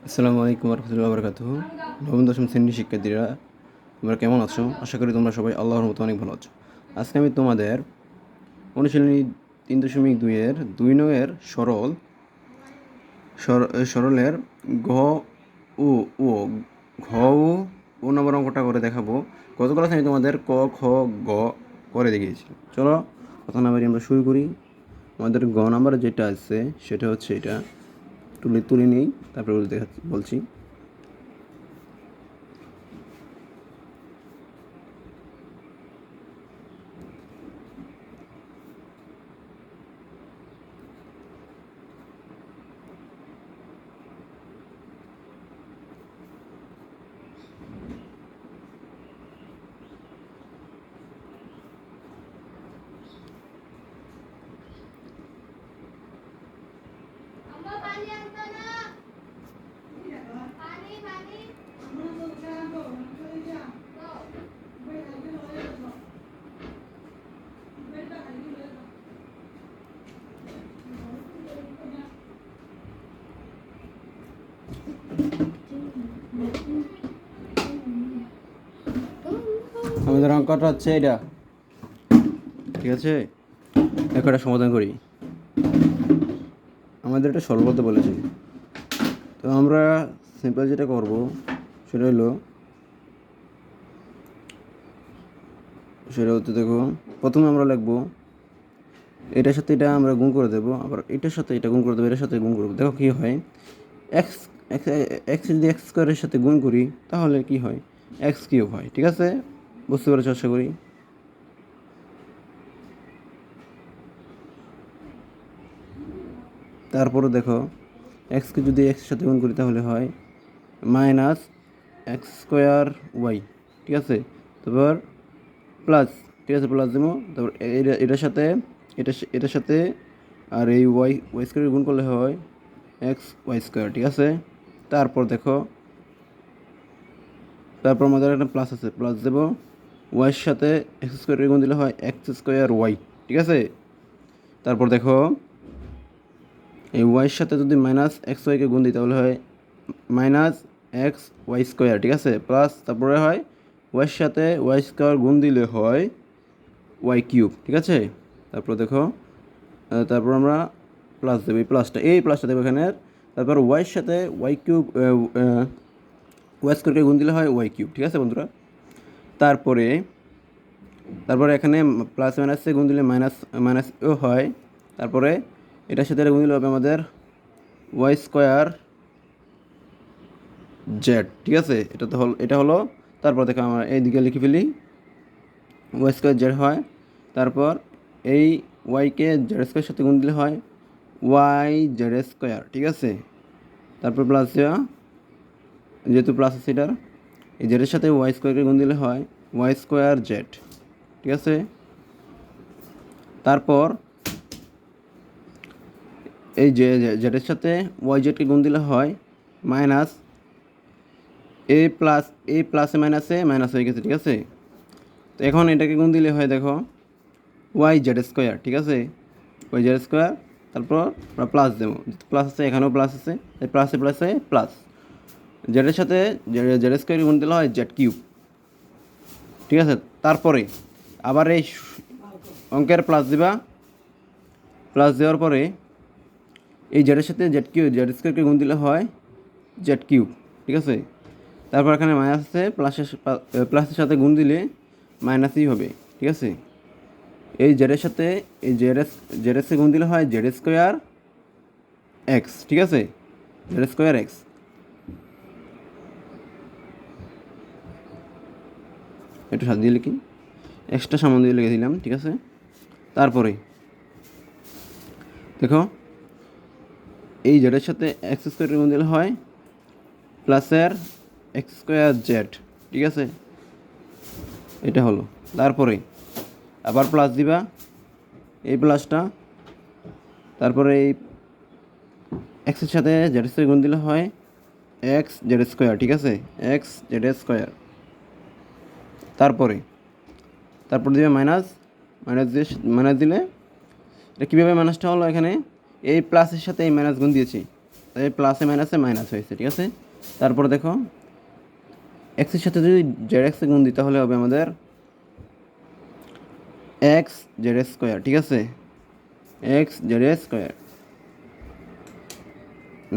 আসসালামু আলাইকুম রহমতুল্লাহ বরকাতুহু। নবম দশম শ্রেণীর শিক্ষার্থীরা, তোমরা কেমন আছো? আশা করি তোমরা সবাই আল্লাহর মতো অনেক ভালো আছো। আজকে আমি তোমাদের অনুশীলনী 3.2-এর 2 নংয়ের সরলের ঘ উ ও ঘ ও নম্বর অঙ্কটা করে দেখাবো। গত ক্লাসে আমি তোমাদের ক খ গ করে দেখিয়েছি। চলো কথা না বাড়িয়ে আমরা শুরু করি। আমাদের গ নাম্বার যেটা আছে সেটা হচ্ছে এটা তুলে নিই, তারপরে বলছি। আমাদের অঙ্কটা হচ্ছে এটা, ঠিক আছে? দেখো এটা সমাধান করি। আমাদের এটা সলভ করতে বলেছে, তো আমরা সিম্পল যেটা করব সেটা হচ্ছে দেখো, প্রথমে আমরা লিখবো এটার সাথে এটা আমরা গুণ করে দেবো, আবার এটার সাথে এটা গুণ করে দেবো, এটার সাথে গুণ করবো। দেখো কী হয়, এক্স এক্স এক্স যদি এক্স স্কোয়ারের সাথে গুণ করি তাহলে কি হয়, এক্স কিউব হয়। ঠিক আছে, বুঝতে পেরেছো আশা করি। তারপরে দেখো এক্সকে যদি এক্সের সাথে গুণ করি তাহলে হয় মাইনাস এক্স স্কোয়ার ওয়াই। ঠিক আছে, তারপর প্লাস, ঠিক আছে, প্লাস দেবো। তারপর এটার সাথে এটার সাথে আর এই ওয়াই স্কোয়ার গুণ করলে হয় এক্স ওয়াই স্কোয়ার। ঠিক আছে, তারপর দেখো, তারপর আমাদের একটা প্লাস আছে, প্লাস দেবো। ওয়াইয়ের সাথে এক্স স্কোয়ারের গুণ দিলে হয় এক্স স্কোয়ার ওয়াই। ঠিক আছে, তারপর দেখো এই ওয়াইয়ের সাথে যদি মাইনাস এক্স ওয়াইকে গুণ দিই তাহলে হয় মাইনাস এক্স ওয়াই স্কোয়ার। ঠিক আছে, প্লাস তারপরে হয় ওয়াইয়ের সাথে ওয়াই স্কোয়ার গুণ দিলে হয় ওয়াই কিউব। ঠিক আছে, তারপর দেখো, তারপর আমরা প্লাস দেবো, এই প্লাসটা দেবো এখানে। তারপর ওয়াইয়ের সাথে ওয়াই কিউব ওয়াই স্কোয়ারকে গুণ দিলে হয় ওয়াই কিউব। ঠিক আছে বন্ধুরা, তারপরে এখানে প্লাস মাইনাসে গুণ দিলে মাইনাসও হয়। তারপরে এটার সাথে এটা গুণ দিলে হবে আমাদের ওয়াই স্কোয়ার জেড। ঠিক আছে, এটা হলো। তারপর দেখো আমরা এইদিকে লিখে ফেলি, ওয়াই স্কোয়ার জেড হয়। তারপর এই ওয়াইকে জেড স্কোয়ারের সাথে গুণ দিলে হয় ওয়াই জেড স্কোয়ার। ঠিক আছে, তারপর প্লাস দেওয়া, যেহেতু প্লাস আছে এটার, এই জেডের সাথে ওয়াই স্কোয়ারকে গুণ দিলে হয় ওয়াই স্কোয়ার জেড। ঠিক আছে, তারপর এই জেডের সাথে ওয়াই জেডকে গুণ দিলে হয় মাইনাস এ প্লাসে মাইনাস হয়ে গেছে। ঠিক আছে, তো এখন এটাকে গুণ দিলে হয় দেখো ওয়াই জেড স্কোয়ার। ঠিক আছে, ওয়াই জেড স্কোয়ার, তারপর আমরা প্লাস দেবো, প্লাস আছে এখানেও প্লাস আছে, এই প্লাসে প্লাস জেডের সাথে জেড স্কোয়ার গুণ দিলে হয় জেড কিউব। ঠিক আছে, তারপরে আবার এই অঙ্কের প্লাস দিবা, প্লাস দেওয়ার পরে এই জেডের সাথে জেড স্কোয়ারকে গুণ দিলে হয় জেড কিউব। ঠিক আছে, তারপর এখানে মাইনাস আছে, প্লাসের সাথে গুণ দিলে মাইনাসই হবে। ঠিক আছে, এই জেডের সাথে এই জেডের গুণ দিলে হয় জেড স্কোয়ার এক্স। ঠিক আছে, জেড স্কোয়ার এক্স। একটু সাথে দিয়ে লিখি, এক্সট্রা সামান দিয়ে লিখে দিলাম। ঠিক আছে, তারপরে দেখো এই জেডের সাথে এক্স স্কোয়ারের গুণ দিলে হয় প্লাসের এক্স স্কোয়ার জেড। ঠিক আছে, এটা হলো। তারপরে আবার প্লাস দিবা, এই প্লাসটা, তারপরে এই এক্সের সাথে জেড স্কোয়ার গুণ দিলে হয় এক্স জেড স্কোয়ার। ঠিক আছে, এক্স জেড স্কোয়ার। তারপরে দিবে মাইনাস দিলে এটা কীভাবে মাইনাসটা হলো, এখানে এই প্লাসের সাথে এই মাইনাস গুণ দিয়েছি, এই প্লাসে মাইনাসে মাইনাস হয়েছে, ঠিক আছে। তারপর দেখো এক্সের সাথে যদি জেড এক্সে গুণ দিতে হলে হবে আমাদের এক্স জেড স্কোয়ার, ঠিক আছে, এক্স জেড স্কোয়ার,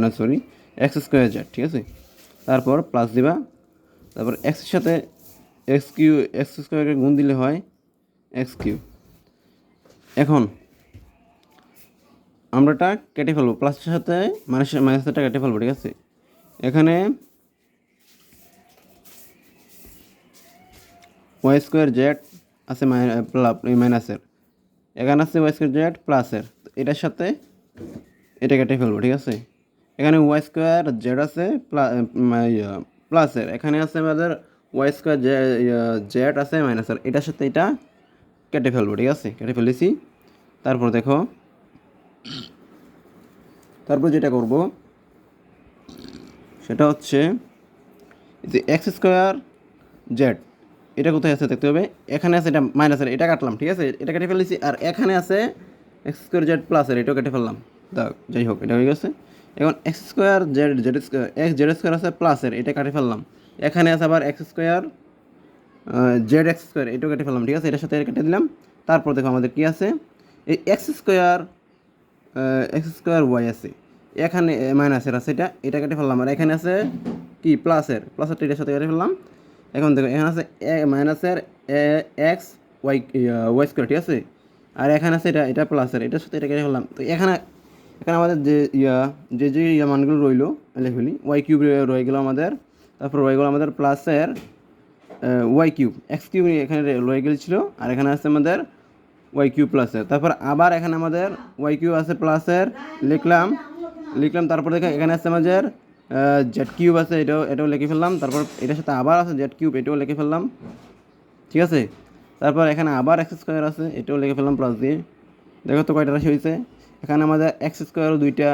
না সরি, এক্স স্কোয়ার জেড, ঠিক আছে। তারপর প্লাস দিবা, তারপর এক্সের সাথে এক্স স্কোয়ারকে গুণ দিলে হয় এক্স কিউ। এখন আমরা এটা কেটে ফেলবো, প্লাসের সাথে মাইনাসটা কেটে ফেলবো, ঠিক আছে। এখানে ওয়াই স্কোয়ার জেড আছে মাইনাসের, এখানে আছে ওয়াই স্কোয়ার জেড প্লাসের, এটার সাথে এটা কেটে ফেলবো, ঠিক আছে। এখানে ওয়াই স্কোয়ার জেড আছে প্লাসের, এখানে আছে আমাদের ওয়াই স্কোয়ার জেড আছে মাইনাসের, এটার সাথে এটা কেটে ফেলবো, ঠিক আছে, কেটে ফেলেছি। তারপর দেখো, তারপর যেটা করব সেটা হচ্ছে যে এক্স স্কোয়ার জেড, এটা কোথায় আছে দেখতে হবে, এখানে আছে, এটা মাইনাসের, এটা কাটলাম, ঠিক আছে, এটা কেটে ফেলেছি। আর এখানে আছে এক্স স্কোয়ার জেড প্লাসের, এটাও কেটে ফেললাম, যাই হোক এটা হয়ে গেছে। এখন x square Z square, x Z square আছে প্লাসের, এটা কেটে ফেললাম। এখানে আছে আবার x square Z x square, এটাও কেটে ফেললাম, ঠিক আছে, এটার সাথে কেটে দিলাম। তারপর দেখো আমাদের কী আছে, এই এক্স স্কোয়ার ওয়াই আছে, এখানে মাইনাসের আছে, এটা কেটে ফেললাম। আর এখানে আছে কি প্লাসের এটার সাথে কেটে ফেললাম। এখন দেখো এখানে আছে মাইনাসের এক্স ওয়াই স্কোয়ার, ঠিক আছে। আর এখানে আছে এটা প্লাসের, এটার সাথে এটা কেটে ফেললাম। তো এখানে আমাদের যে মানগুলো রইলো লিখে ফেলি, ওয়াই কিউব রয়ে গেলো আমাদের, তারপর রয়ে গেলো আমাদের প্লাসের ওয়াই কিউব, এক্স কিউব এখানে রয়ে গেছিলো। আর এখানে আছে আমাদের ওয়াই কিউব প্লাসের, তারপর আবার এখানে আমাদের ওয়াই কিউব আছে প্লাসের, লিখলাম। তারপর দেখো এখানে আছে আমাদের জেড কিউব আছে, এটাও লিখে ফেললাম। তারপর এটার সাথে আবার আছে জেড কিউব, এটাও লিখে ফেললাম, ঠিক আছে। তারপর এখানে আবার এক্স স্কোয়ার আছে, এটাও লিখে ফেললাম প্লাস দিয়ে। দেখো তো কয়টা রাশি হয়েছে, এখানে আমাদের এক্স স্কোয়ারও দুইটা,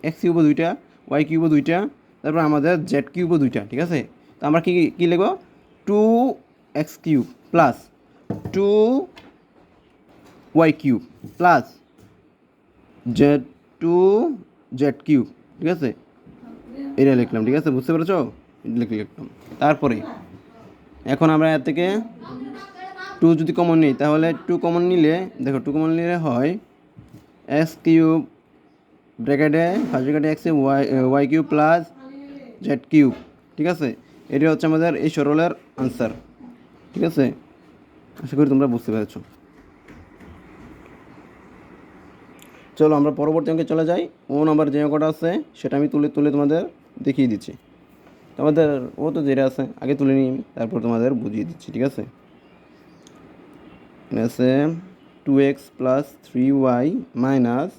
এক্স কিউবও দুইটা, ওয়াই কিউবও দুইটা, তারপর আমাদের জেড কিউবও দুইটা, ঠিক আছে। তো আমরা কী লিখব, 2x³ plus 2y³ plus Z2z³ ঠিক আছে, এটা লিখলাম, ঠিক আছে, বুঝতে পেরেছো, লিখলাম। তারপরে এখন আমরা এর থেকে 2 যদি কমন নিই, তাহলে 2 কমন নিলে দেখো, 2 কমন নিলে হয় x³ ব্র্যাকেটে ফার্স্ট ব্র্যাকেটে x y³ প্লাস z³ ঠিক আছে। এটা হচ্ছে আমাদের এই সরলের আনসার, ঠিক আছে। আশা করি তোমরা বুঝতে পেরেছো। চলো আমরা পরবর্তী অঙ্কে চলে যাই। ও নাম্বার যে অঙ্কটা আছে সেটা আমি তুলে তোমাদের দেখিয়ে দিচ্ছি। তোমাদের ও তো যেটা আছে আগে তুলে নিই, তারপর তোমাদের বুঝিয়ে দিচ্ছি, ঠিক আছে। আছে 2x plus 3y minus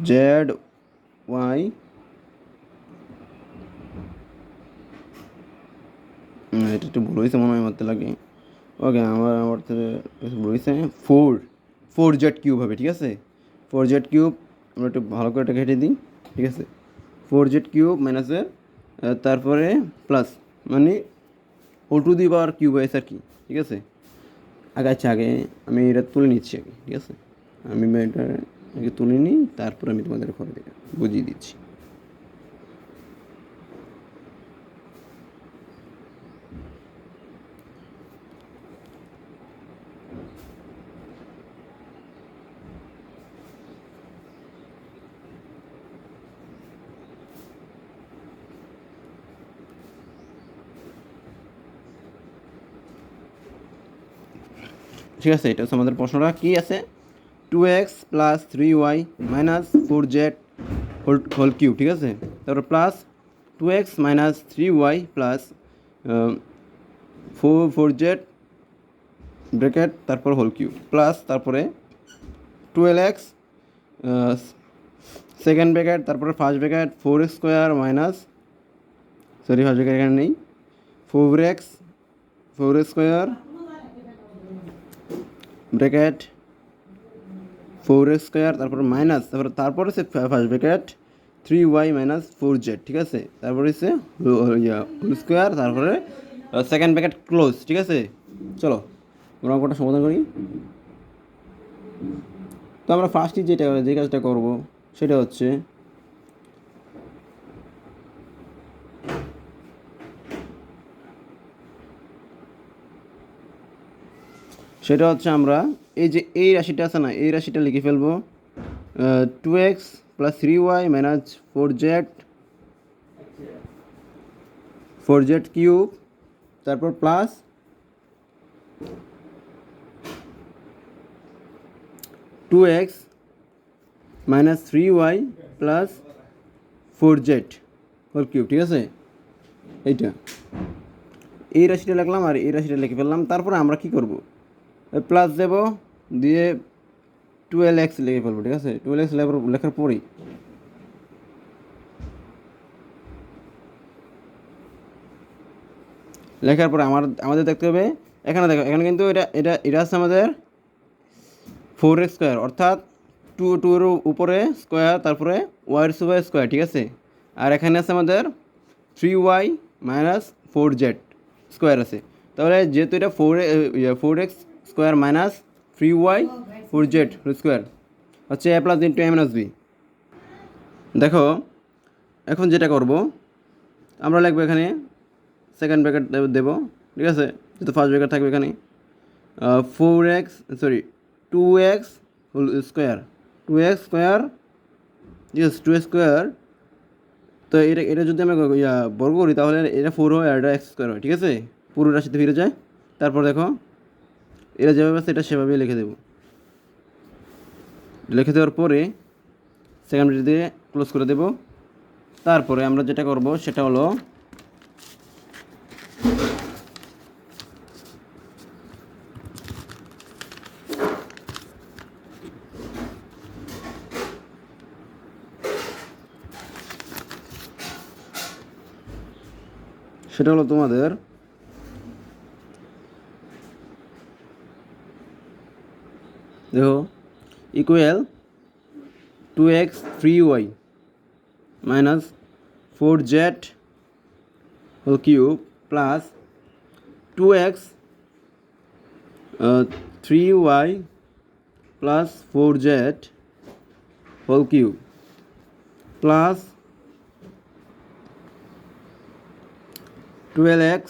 ZY, এটা একটু ভুল হয়েছে মনে হয়, মারতে লাগে। ওকে, আমার ভুল হয়েছে, 4z³ হবে, ঠিক আছে। 4z³ আমরা একটু ভালো করে এটা কেটে দিই, ঠিক আছে। 4z³ মাইনাসের তারপরে প্লাস, মানে whole to the power cube হয়েছে আর কি, ঠিক আছে। আগে আমি এটা তুলে নিচ্ছি আগে, ঠিক আছে। আমি এটা আগে তুলে নিই, তারপরে আমি তোমাদের ঘরে বুঝিয়ে দিচ্ছি। ঠিক আছে, এটা হচ্ছে আমাদের প্রশ্নটা কী আছে, 2x plus 3y minus 4z whole cube, ঠিক আছে। তারপর plus 2x minus 3y plus 4z bracket তারপর হোল কিউব প্লাস তারপরে 12x সেকেন্ড ব্র্যাকেট তারপরে first bracket 4x² minus, sorry first bracket এখানে নেই, 4x² ব্র্যাকেট 4x² তারপর মাইনাস, তারপর হচ্ছে first bracket 3y minus 4z, ঠিক আছে। তারপরে হচ্ছে হোল স্কোয়ার, তারপরে সেকেন্ড ব্র্যাকেট ক্লোজ, ঠিক আছে। চলো আমরা অঙ্কটা সমাধান করি। তো আমরা ফার্স্টই যে কাজটা করবো সেটা হচ্ছে আমরা এই যে এই রাশিটা আছে না, এই রাশিটা লিখে ফেলবো 2x plus 3y minus 4z cube, তারপর plus 2x minus 3y plus 4z whole cube. ঠিক আছে, এইটা এই রাশিটা লিখলাম আর এই রাশিটা লিখে ফেললাম। তারপরে আমরা কি করব, প্লাস দেব দিয়ে 12x লিখে ফেলবো। ঠিক আছে, 12x লেখার পরেই লেখার পরে আমাদের দেখতে হবে এখানে দেখো, এখানে কিন্তু এটা আছে আমাদের 4x স্কোয়ার, অর্থাৎ 2 এর উপরে স্কোয়ার, তারপরে ওয়াইয়ের উপরে স্কোয়ার। ঠিক আছে, আর এখানে আছে আমাদের 3y মাইনাস 4z স্কোয়ার আছে। তাহলে যেহেতু এটা 4x square minus 3y 4z square হচ্ছে a plus into a minus b। দেখো এখন যেটা করব, আমরা লিখবো এখানে সেকেন্ড ব্র্যাকেট দেবো। ঠিক আছে, যেহেতু ফার্স্ট ব্র্যাকেট থাকবে এখানে 2x স্কোয়ার, 2x স্কোয়ার। ঠিক আছে, 2x স্কোয়ার। তো এটা যদি আমরা বর্গ করি তাহলে এটা 4 হয় আর এটা x স্কোয়ার হয়। ঠিক আছে, পুরো রাশিতে ফিরে যায়। তারপর দেখো এটা যেভাবে আছে এটা সেভাবেই লিখে দেবো। লিখে দেওয়ার পরে সেকেন্ড ব্র্যাকেট দিয়ে ক্লোজ করে দেবো। তারপরে আমরা যেটা করব সেটা হলো তোমাদের দেখো equal 2x 3y minus 4z whole cube plus 2x 3y plus 4z whole cube plus 12x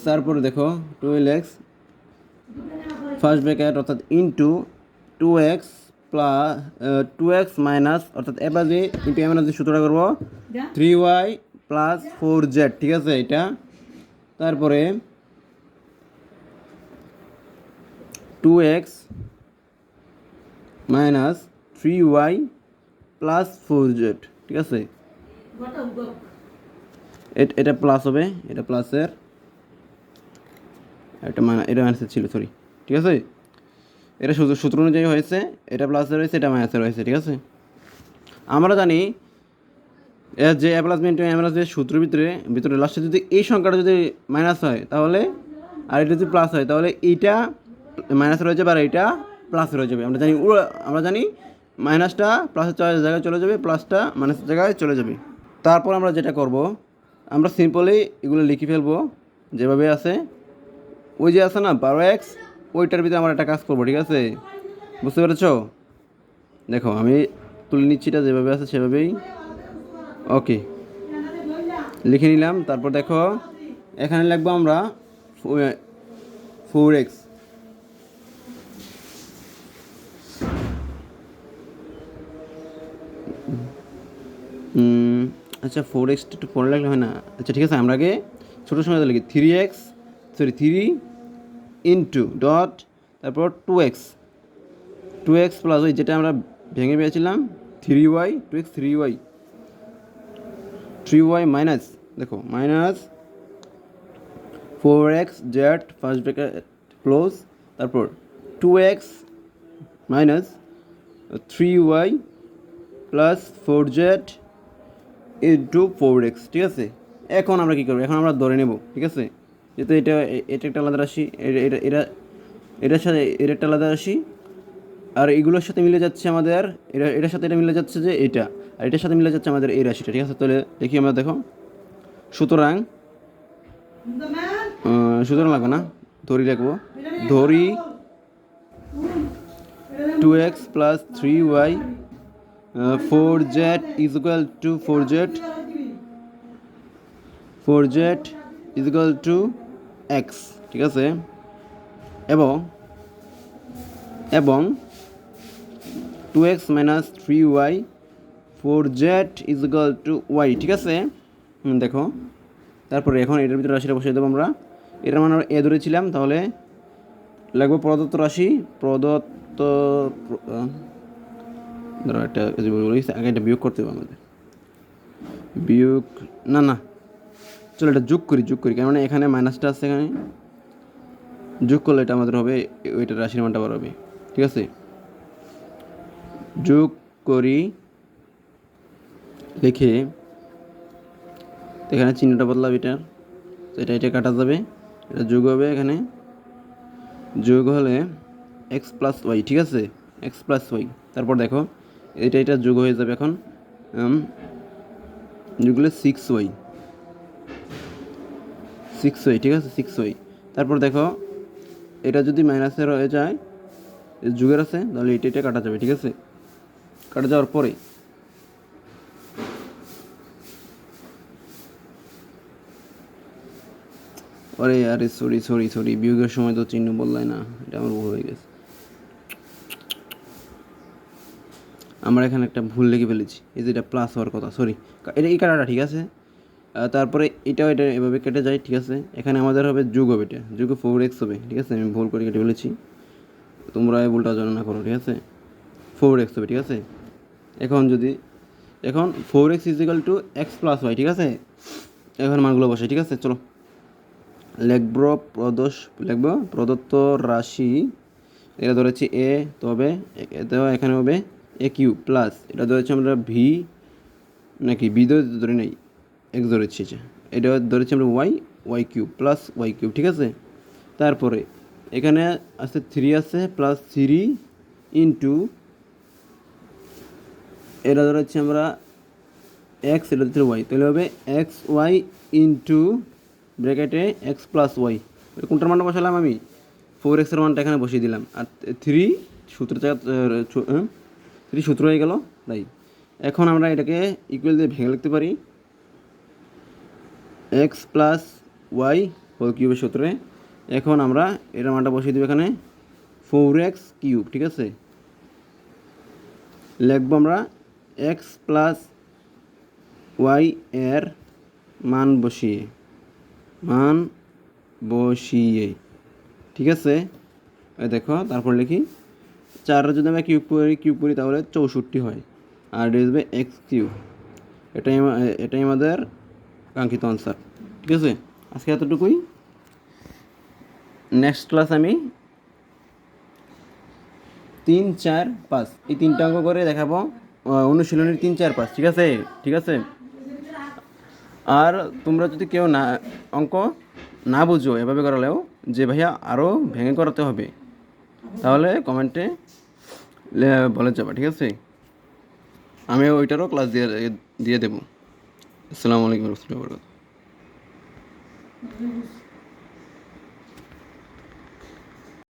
তারপরে দেখো 12x ফার্স্ট ব্র্যাকেট অর্থাৎ into 2x plus 2x minus অর্থাৎ a plus b into a minus b সূত্রটা করবো 3y plus 4z। ঠিক আছে, এটা তারপরে 2x minus 3y plus 4z। ঠিক আছে, এটা প্লাস হবে, এটা প্লাসের এটা মাইনাসের ছিল, সরি। ঠিক আছে, এটা সূত্র অনুযায়ী হয়েছে, এটা প্লাসের হয়েছে, এটা মাইনাসের হয়েছে। ঠিক আছে, আমরা জানি যে a plus b into a minus b সূত্রের ভিতরে লাস্টে যদি এই সংখ্যাটা যদি মাইনাস হয় তাহলে, আর এটা যদি প্লাস হয় তাহলে এইটা মাইনাসের হয়ে যাবে আর এইটা প্লাসের হয়ে যাবে। আমরা জানি মাইনাসটা প্লাসের জায়গায় চলে যাবে, প্লাসটা মাইনাসের জায়গায় চলে যাবে। তারপর আমরা যেটা করব, আমরা সিম্পলি এগুলো লিখে ফেলবো যেভাবে আছে। ওই যে আছে না 12x, ওইটার ভিতরে আমরা একটা কাজ করবো। ঠিক আছে, বুঝতে পেরেছো? দেখো আমি তুলে নিচ্ছি, এটা যেভাবে আছে সেভাবেই ওকে লিখে নিলাম। তারপর দেখো এখানে লিখবো আমরা 4x আচ্ছা 4x একটু পরে লাগলে হয় না? আচ্ছা ঠিক আছে, আমরা আগে ছোটো সময় লিখি 3 ইন্টু ডট তারপর 2x প্লাস ওই যেটা আমরা ভেঙে পেয়েছিলাম 3y 2x 3y মাইনাস, দেখো minus 4x Z first bracket close, তারপর 2x minus 3y plus 4z into 4x। ঠিক আছে, এখন আমরা কী করবো, এখন আমরা ধরে নেব। ঠিক আছে, যেহেতু এটা একটা আলাদা রাশি, এটার সাথে এটা একটা আলাদা রাশি, আর এগুলোর সাথে মিলে যাচ্ছে আমাদের এটার সাথে এটা মিলে যাচ্ছে যে এটা, আর এটার সাথে মিলে যাচ্ছে আমাদের এই রাশিটা। ঠিক আছে, তাহলে দেখি আমরা, দেখো সুতরাং লাগবে না, ধরি রাখবো, ধরি 2x plus 3y 4z is equal to 4z is equal to x, ঠিক আছে, এবং এবং 2x minus 3y 4z is equal to y, ঠিক আছে। দেখো তারপরে এখন এটার ভিতরে রাশিটা বসিয়ে দেবো আমরা। এটার মানে আমরা এ ধরেছিলাম, তাহলে লাগবে প্রদত্ত রাশি, প্রদত্ত ধরো একটা আগে এটা বিয়োগ করতে হবে আমাদের, বিয়োগ না না চলো এটা যোগ করি কেন মানে এখানে মাইনাসটা আছে, এখানে যোগ করলে এটা আমাদের হবে, ওইটা রাশির মানটা বার হবে, ঠিক আছে। যোগ করি লিখে এখানে চিহ্নটা বদলাবে, এটা কাটা যাবে, এটা যোগ হবে, এখানে যোগ হলে এক্স প্লাস ওয়াই, ঠিক আছে, এক্স প্লাস ওয়াই। তারপর দেখো এটা যোগ হয়ে যাবে, এখন যোগ হলে 6y, ঠিক আছে, 6y। তারপর দেখো এটা যদি মাইনাসের হয়ে যায়, যুগের আছে, তাহলে এটা কাটা যাবে, ঠিক আছে। কাটা যাওয়ার পরে আরে সরি বিয়োগের সময় তো চিহ্ন বদলায় না, এটা আমার ভুল হয়ে গেছে, আমরা এখানে একটা ভুল লিখে ফেলেছি, এই যে এটা প্লাস হওয়ার কথা, সরি, এটা এই কাটাটা ঠিক আছে। তারপরে এটা এভাবে কেটে যায়, ঠিক আছে। এখানে আমাদের হবে যোগ হবে, এটা যোগ 4x হবে, ঠিক আছে, আমি ভুল করে কেটে ফেলেছি, তোমরা এই ভুলটা যেন না করো, ঠিক আছে, 4x হবে, ঠিক আছে। এখন 4x is equal to x plus y, ঠিক আছে। এখন মানগুলো বসে, ঠিক আছে, চলো লিখব প্রদত্ত রাশি, এটা ধরেছি এ, তবে এখানে হবে এ কিউ প্লাস, এটা ধরেছি আমরা ভি নাকি বি ধরে নেই, এক্স ধরেছি, এটা ধরেছি আমরা y cube plus y cube, ঠিক আছে। তারপরে এখানে আছে 3 আছে প্লাস 3 ইন্টু, এটা ধরেছি আমরা এক্স, এটা ধরে ওয়াই, তাহলে হবে এক্স ওয়াই ইন্টু ব্র্যাকেটে এক্স প্লাস ওয়াই। কোনটার মানটা বসালাম আমি, 4x এর মানটা এখানে বসিয়ে দিলাম, আর 3 সূত্র হয়ে গেল, তাই এখন আমরা এটাকে ইকুয়াল দিয়ে ভেঙে লিখতে পারি, এক্স প্লাস ওয়াই হোল কিউবের সূত্রে। এখন আমরা এটার মানটা বসিয়ে দেবো এখানে 4x কিউব, ঠিক আছে। লিখবো আমরা এক্স প্লাস ওয়াই এর মান বসিয়ে, ঠিক আছে। দেখো তারপর লিখি 4 যদি আমরা কিউব করি তাহলে 64 হয়, আর এটা হবে এক্স কিউব, এটাই আমাদের কাঙ্ক্ষিত আনসার, ঠিক আছে। আজকে এতটুকুই, নেক্সট ক্লাস আমি 3, 4, 5 এই 3টা অঙ্ক করে দেখাবো, অনুশীলনের 3, 4, 5, ঠিক আছে। আর তোমরা যদি কেউ অঙ্ক না বুঝো এভাবে করালেও, যে ভাইয়া আরও ভেঙে করাতে হবে, তাহলে কমেন্টে বলে যাবা, ঠিক আছে। আমি ওইটারও ক্লাস দিয়ে দেবো। আসসালামু আলাইকুম ওয়া রাহমাতুল্লাহি ওয়া বারাকাতুহু।